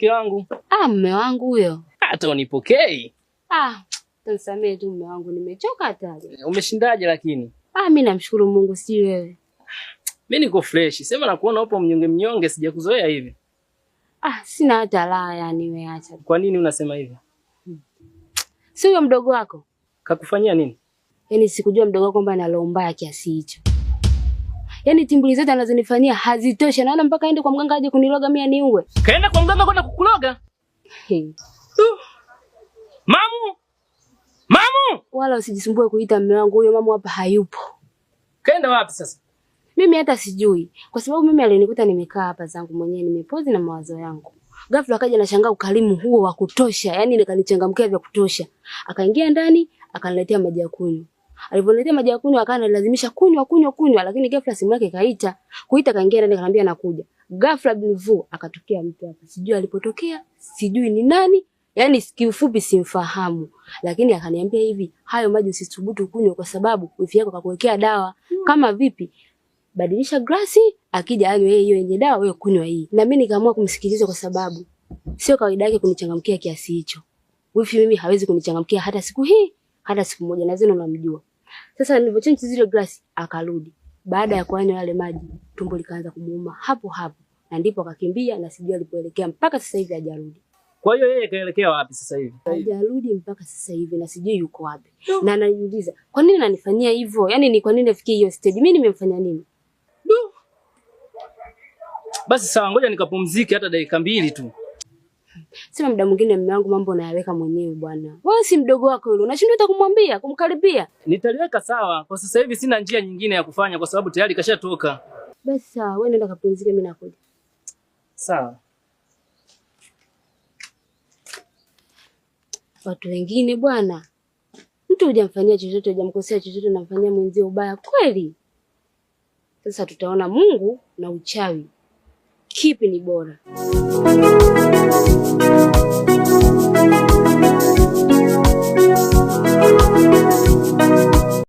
mke wangu. Mume wangu huyo. Hata unipokei. Nisamehe tu mume wangu, nimechoka hata. Umeshindaje lakini? Mimi namshukuru Mungu, si wewe. Mimi niko fresh. Sema na kuona upo mnyonge sijakuzoea hivi. Sina hata raha yani wewe acha. Kwa nini unasema hivyo? Si huyo mdogo wako? Kakufanyia nini? Yaani sikujua mdogo wako kwamba ana roho mbaya kiasi hicho. Yaani timbuli zote anazonifanyia hazitoshi. Naona mpaka aende kwa mganga aje kuniloga mimi aniue. Kaenda kwa mganga kwenda kukuloga? Mamu! Wala usijisumbue kuita mume wangu, huyo mamu hapa hayupo. Kaenda wapi sasa? Mimi hata sijui. Kwa sababu mimi alinikuta nimekaa hapa zangu mwenyewe nimepozi na mawazo yangu. Ghafla akaja na shangaa ukalimu huo wa kutosha, yani nikanichangamkia vya kutosha. Akaingia ndani, akaniletea maji ya kunywa. Aliponiletea maji ya kunywa akanilazimisha kunywa, lakini ghafla simu yake kaita. Kuita kaingia ndani akaniambia nakuja. Ghafla bivu akatokea mtu hapa. Sijui alipotokea, sijui ni nani. Yaani kiufupi simfahamu, lakini akaniambia hivi, hayo maji usithubutu kunywa kwa sababu wifi yako kakuwekea dawa. Kama vipi? Badilisha glasi, akija anywe yeye hiyo yenye dawa, wewe kunywa hii. Na mimi nikaamua kumsikiliza kwa sababu sio kawaida yake kunichangamkia kiasi hicho. Wifi mimi hawezi kunichangamkia hata siku hii, hata siku moja, na zenu namjua. Sasa nilipochange zile glasi akarudi. Baada ya kuanywa yale maji, tumbo likaanza kumuuma hapo. Na ndipo akakimbia na sijui alipoelekea mpaka sasa hivi hajarudi. Kwa hiyo yeye kaelekea wapi sasa hivi? Hajarudi mpaka sasa hivi na sijui yuko wapi. Na ananiuliza, "Kwa nini ananifanyia hivyo? Yaani ni kwa nini nafikia hiyo stage? Mimi nimemfanya nini?" Basi sawa, ngoja nikapumzike hata dakika 2 tu. Sema muda mwingine mume wangu mambo unayaweka mwenyewe bwana. Wewe si mdogo wako yule. Unashindwa hata kumwambia, kumkaribia. Nitaliweka sawa. Kwa sasa hivi sina njia nyingine ya kufanya kwa sababu tayari kashatoka. Basi sawa, wewe nenda kapumzike, mimi nakuja. Sawa. Watu wengine bwana, mtu hujamfanyia chochote, hujamkosea chochote, unamfanyia mwenzio ubaya kweli. Sasa tutaona Mungu na uchawi kipi ni bora.